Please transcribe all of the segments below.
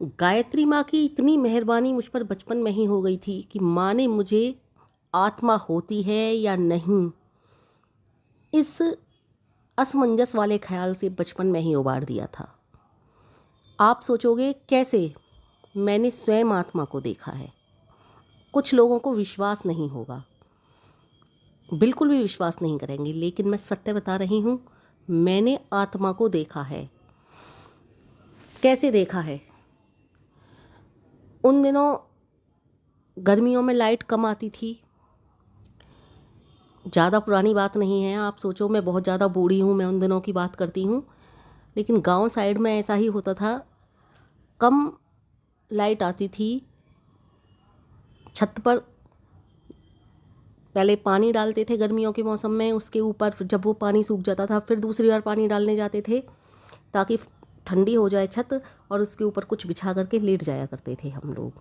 गायत्री माँ की इतनी मेहरबानी मुझ पर बचपन में ही हो गई थी कि माँ ने मुझे आत्मा होती है या नहीं, इस असमंजस वाले ख्याल से बचपन में ही उबार दिया था। आप सोचोगे कैसे? मैंने स्वयं आत्मा को देखा है। कुछ लोगों को विश्वास नहीं होगा, बिल्कुल भी विश्वास नहीं करेंगे, लेकिन मैं सत्य बता रही हूँ, मैंने आत्मा को देखा है। कैसे देखा है? उन दिनों गर्मियों में लाइट कम आती थी। ज़्यादा पुरानी बात नहीं है, आप सोचो मैं बहुत ज़्यादा बूढ़ी हूँ, मैं उन दिनों की बात करती हूँ। लेकिन गांव साइड में ऐसा ही होता था, कम लाइट आती थी। छत पर पहले पानी डालते थे गर्मियों के मौसम में, उसके ऊपर जब वो पानी सूख जाता था फिर दूसरी बार पानी डालने जाते थे ताकि ठंडी हो जाए छत, और उसके ऊपर कुछ बिछा करके लेट जाया करते थे हम लोग।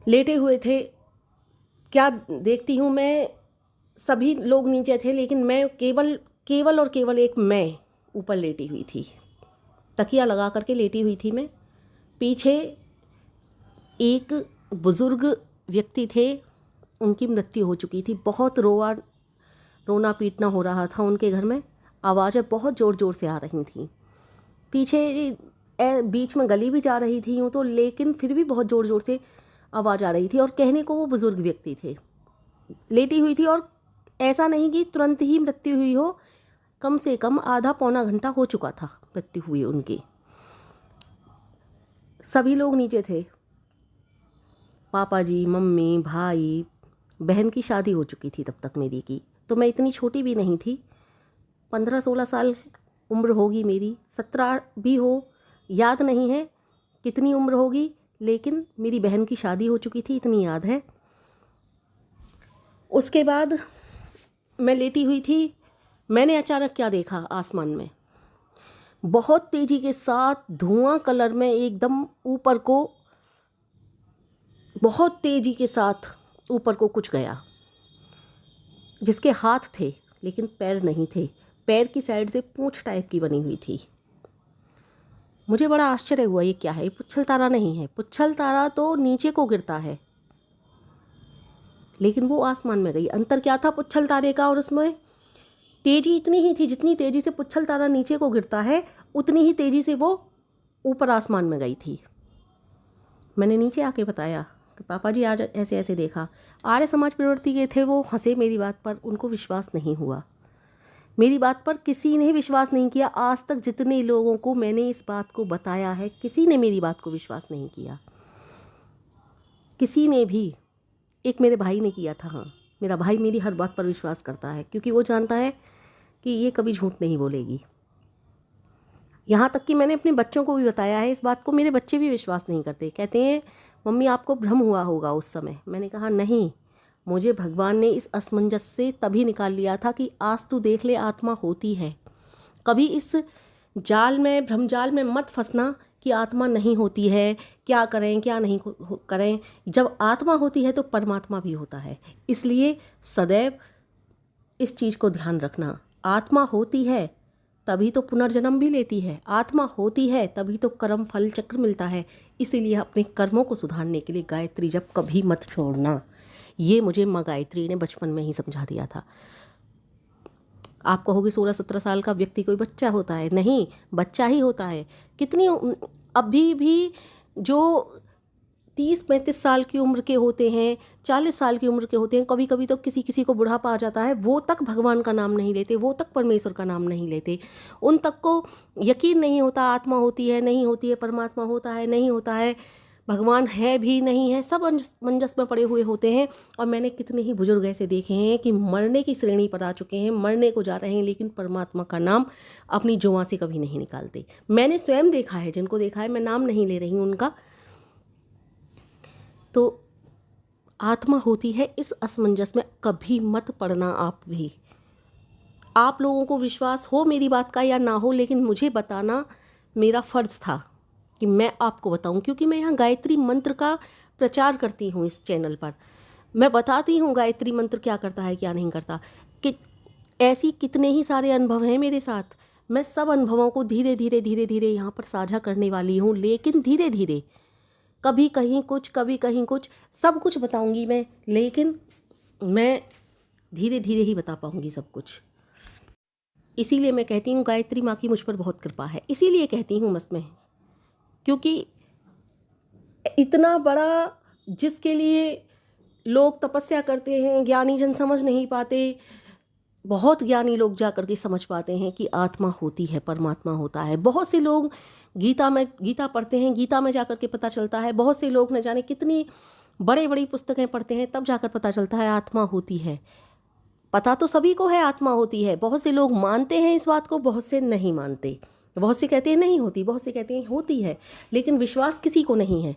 लेटे हुए थे, क्या देखती हूँ मैं, सभी लोग नीचे थे लेकिन मैं केवल और केवल एक मैं ऊपर लेटी हुई थी। तकिया लगा करके लेटी हुई थी मैं। पीछे एक बुज़ुर्ग व्यक्ति थे, उनकी मृत्यु हो चुकी थी। बहुत रोना पीटना हो रहा था उनके घर में, आवाज़ें बहुत ज़ोर ज़ोर से आ रही थीं। पीछे बीच में गली भी जा रही थी यूँ तो, लेकिन फिर भी बहुत ज़ोर ज़ोर से आवाज़ आ रही थी। और कहने को वो बुज़ुर्ग व्यक्ति थे, लेटी हुई थी, और ऐसा नहीं कि तुरंत ही मृत्यु हुई हो, कम से कम आधा पौना घंटा हो चुका था मृत्यु हुई उनकी। सभी लोग नीचे थे, पापा जी, मम्मी, भाई, बहन की शादी हो चुकी थी तब तक मेरी की, तो मैं इतनी छोटी भी नहीं थी, 15-16 साल उम्र होगी मेरी, 17 भी हो, याद नहीं है कितनी उम्र होगी, लेकिन मेरी बहन की शादी हो चुकी थी, इतनी याद है। उसके बाद मैं लेटी हुई थी, मैंने अचानक क्या देखा आसमान में, बहुत तेज़ी के साथ धुआं कलर में एकदम ऊपर को, बहुत तेज़ी के साथ ऊपर को कुछ गया, जिसके हाथ थे लेकिन पैर नहीं थे। पैर की साइड से पूंछ टाइप की बनी हुई थी। मुझे बड़ा आश्चर्य हुआ, ये क्या है? ये पुच्छल तारा नहीं है, पुच्छल तारा तो नीचे को गिरता है, लेकिन वो आसमान में गई। अंतर क्या था पुच्छल तारे का और उसमें? तेज़ी इतनी ही थी, जितनी तेज़ी से पुच्छल तारा नीचे को गिरता है उतनी ही तेज़ी से वो ऊपर आसमान में गई थी। मैंने नीचे आके बताया कि पापा जी आज ऐसे ऐसे देखा। आर्य समाज प्रवृत्ति के थे वो, हंसे मेरी बात पर, उनको विश्वास नहीं हुआ। मेरी बात पर किसी ने विश्वास नहीं किया। आज तक जितने लोगों को मैंने इस बात को बताया है, किसी ने मेरी बात को विश्वास नहीं किया, किसी ने भी। एक मेरे भाई ने किया था, हाँ, मेरा भाई मेरी हर बात पर विश्वास करता है, क्योंकि वो जानता है कि ये कभी झूठ नहीं बोलेगी। यहाँ तक कि मैंने अपने बच्चों को भी बताया है इस बात को, मेरे बच्चे भी विश्वास नहीं करते। कहते हैं मम्मी आपको भ्रम हुआ होगा उस समय। मैंने कहा नहीं, मुझे भगवान ने इस असमंजस से तभी निकाल लिया था कि आज तू देख ले, आत्मा होती है। कभी इस जाल में, भ्रमजाल में मत फंसना कि आत्मा नहीं होती है, क्या करें क्या नहीं करें। जब आत्मा होती है तो परमात्मा भी होता है, इसलिए सदैव इस चीज़ को ध्यान रखना। आत्मा होती है तभी तो पुनर्जन्म भी लेती है, आत्मा होती है तभी तो कर्म फल चक्र मिलता है। इसीलिए अपने कर्मों को सुधारने के लिए गायत्री जप कभी मत छोड़ना। ये मुझे माँ गायत्री ने बचपन में ही समझा दिया था। आप कहोगे 16-17 साल का व्यक्ति कोई बच्चा होता है? नहीं, बच्चा ही होता है। कितनी अभी भी जो 30-35 साल की उम्र के होते हैं, 40 साल की उम्र के होते हैं, कभी कभी तो किसी किसी को बुढ़ापा आ जाता है, वो तक भगवान का नाम नहीं लेते, वो तक परमेश्वर का नाम नहीं लेते। उन तक को यकीन नहीं होता आत्मा होती है नहीं होती है, परमात्मा होता है नहीं होता है, भगवान है भी नहीं है, सब मंजस में पड़े हुए होते हैं। और मैंने कितने ही बुजुर्ग ऐसे देखे हैं कि मरने की श्रेणी पर आ चुके हैं, मरने को जा रहे हैं, लेकिन परमात्मा का नाम अपनी जुबान से कभी नहीं निकालते। मैंने स्वयं देखा है, जिनको देखा है, मैं नाम नहीं ले रही हूँ उनका। तो आत्मा होती है, इस असमंजस में कभी मत पड़ना आप भी। आप लोगों को विश्वास हो मेरी बात का या ना हो, लेकिन मुझे बताना मेरा फ़र्ज़ था कि मैं आपको बताऊं, क्योंकि मैं यहाँ गायत्री मंत्र का प्रचार करती हूँ इस चैनल पर। मैं बताती हूँ गायत्री मंत्र क्या करता है क्या नहीं करता। कि ऐसी कितने ही सारे अनुभव हैं मेरे साथ। मैं सब अनुभवों को धीरे धीरे यहाँ पर साझा करने वाली हूँ, लेकिन धीरे धीरे, कभी कहीं कुछ, कभी कहीं कुछ, सब कुछ बताऊँगी मैं, लेकिन मैं धीरे धीरे ही बता पाऊँगी सब कुछ। इसीलिए मैं कहती हूँ गायत्री माँ की मुझ पर बहुत कृपा है, इसीलिए कहती हूँ बस मैं, क्योंकि इतना बड़ा जिसके लिए लोग तपस्या करते हैं, ज्ञानी जन समझ नहीं पाते, बहुत ज्ञानी लोग जा कर के समझ पाते हैं कि आत्मा होती है, परमात्मा होता है। बहुत से लोग गीता पढ़ते हैं, गीता में जाकर के पता चलता है। बहुत से लोग न जाने कितनी बड़ी बड़ी पुस्तकें पढ़ते हैं, तब जाकर पता चलता है आत्मा होती है। पता तो सभी को है आत्मा होती है, बहुत से लोग मानते हैं इस बात को, बहुत से नहीं मानते। बहुत से कहते हैं नहीं होती, बहुत से कहते हैं होती है, लेकिन विश्वास किसी को नहीं है।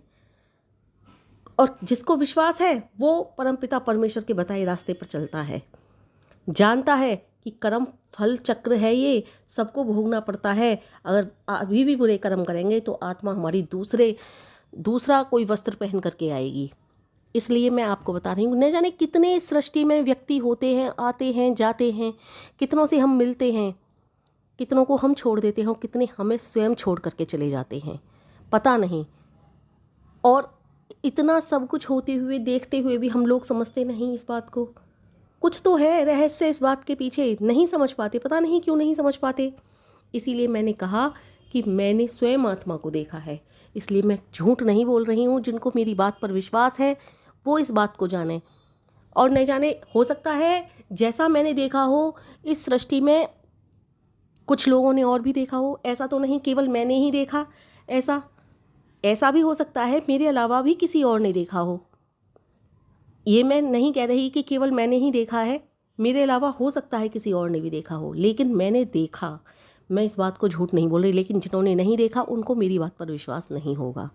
और जिसको विश्वास है वो परमपिता परमेश्वर के बताए रास्ते पर चलता है, जानता है कि कर्म फल चक्र है, ये सबको भोगना पड़ता है। अगर अभी भी बुरे कर्म करेंगे तो आत्मा हमारी दूसरा कोई वस्त्र पहन करके आएगी। इसलिए मैं आपको बता रही हूँ, न जाने कितने सृष्टि में व्यक्ति होते हैं, आते हैं जाते हैं, कितनों से हम मिलते हैं, कितनों को हम छोड़ देते हैं, कितने हमें स्वयं छोड़ करके चले जाते हैं, पता नहीं। और इतना सब कुछ होते हुए, देखते हुए भी हम लोग समझते नहीं इस बात को। कुछ तो है रहस्य इस बात के पीछे, नहीं समझ पाते, पता नहीं क्यों नहीं समझ पाते। इसीलिए मैंने कहा कि मैंने स्वयं आत्मा को देखा है, इसलिए मैं झूठ नहीं बोल रही हूँ। जिनको मेरी बात पर विश्वास है वो इस बात को जाने। और नहीं जाने, हो सकता है जैसा मैंने देखा हो इस सृष्टि में कुछ लोगों ने और भी देखा हो, ऐसा तो नहीं केवल मैंने ही देखा। ऐसा भी हो सकता है मेरे अलावा भी किसी और ने देखा हो। ये मैं नहीं कह रही कि केवल मैंने ही देखा है, मेरे अलावा हो सकता है किसी और ने भी देखा हो, लेकिन मैंने देखा। मैं इस बात को झूठ नहीं बोल रही, लेकिन जिन्होंने नहीं देखा उनको मेरी बात पर विश्वास नहीं होगा।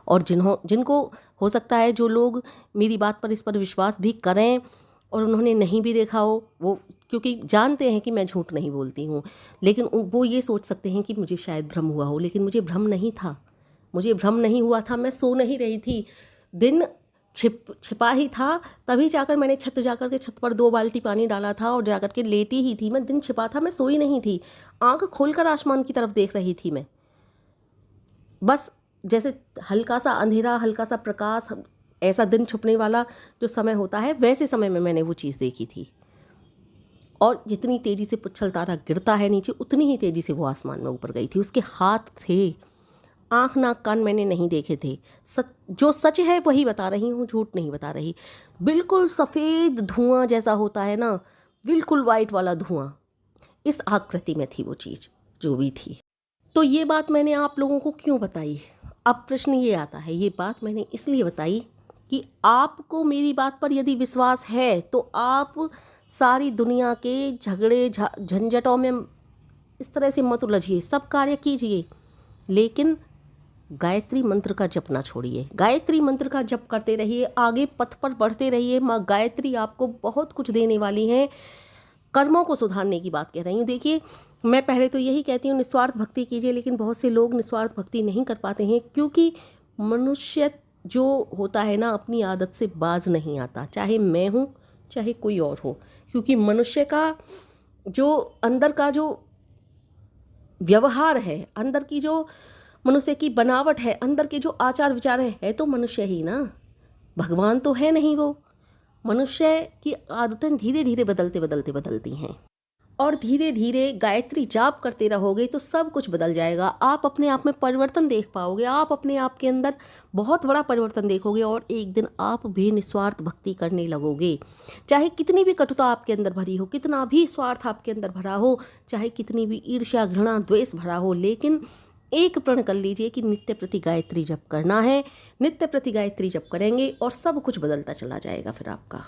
और जिनको हो सकता है, जो लोग मेरी बात पर इस पर विश्वास भी करें और उन्होंने नहीं भी देखा हो, वो क्योंकि जानते हैं कि मैं झूठ नहीं बोलती हूँ, लेकिन वो ये सोच सकते हैं कि मुझे शायद भ्रम हुआ हो, लेकिन मुझे भ्रम नहीं था, मुझे भ्रम नहीं हुआ था। मैं सो नहीं रही थी, दिन छिपा ही था, तभी जाकर मैंने जाकर के छत पर 2 बाल्टी पानी डाला था और जाकर के लेटी ही थी। मैं दिन छिपा था, मैं सोई नहीं थी, आंख खोलकर आसमान की तरफ देख रही थी मैं। बस जैसे हल्का सा अंधेरा, हल्का सा प्रकाश, ऐसा दिन छुपने वाला जो समय होता है, वैसे समय में मैंने वो चीज़ देखी थी। और जितनी तेज़ी से पुच्छल तारा गिरता है नीचे, उतनी ही तेज़ी से वो आसमान में ऊपर गई थी। उसके हाथ थे, आँख नाक कान मैंने नहीं देखे थे। जो सच है वही बता रही हूँ, झूठ नहीं बता रही। बिल्कुल सफ़ेद धुआं जैसा होता है ना, बिल्कुल वाइट वाला धुआं, इस आकृति में थी वो चीज़ जो भी थी। तो ये बात मैंने आप लोगों को क्यों बताई? अब प्रश्न ये आता है, ये बात मैंने इसलिए बताई कि आपको मेरी बात पर यदि विश्वास है तो आप सारी दुनिया के झगड़े झंझटों में इस तरह से मत उलझिए, सब कार्य कीजिए, लेकिन गायत्री मंत्र का जप ना छोड़िए। गायत्री मंत्र का जप करते रहिए, आगे पथ पर बढ़ते रहिए। माँ गायत्री आपको बहुत कुछ देने वाली हैं। कर्मों को सुधारने की बात कह रही हूँ। देखिए, मैं पहले तो यही कहती हूँ निस्वार्थ भक्ति कीजिए, लेकिन बहुत से लोग निस्वार्थ भक्ति नहीं कर पाते हैं, क्योंकि मनुष्य जो होता है ना, अपनी आदत से बाज नहीं आता, चाहे मैं हूँ चाहे कोई और हो। क्योंकि मनुष्य का जो अंदर का जो व्यवहार है, अंदर की जो मनुष्य की बनावट है, अंदर के जो आचार विचार है तो मनुष्य ही ना, भगवान तो है नहीं। वो मनुष्य की आदतें धीरे धीरे बदलती हैं। और धीरे धीरे गायत्री जाप करते रहोगे तो सब कुछ बदल जाएगा। आप अपने आप में परिवर्तन देख पाओगे, आप अपने आप के अंदर बहुत बड़ा परिवर्तन देखोगे, और एक दिन आप भी निस्वार्थ भक्ति करने लगोगे। चाहे कितनी भी कटुता आपके अंदर भरी हो, कितना भी स्वार्थ आपके अंदर भरा हो, चाहे कितनी भी ईर्ष्या घृणा द्वेष भरा हो, लेकिन एक प्रण कर लीजिए कि नित्य प्रति गायत्री जप करना है। नित्य प्रति गायत्री जप करेंगे और सब कुछ बदलता चला जाएगा फिर आपका।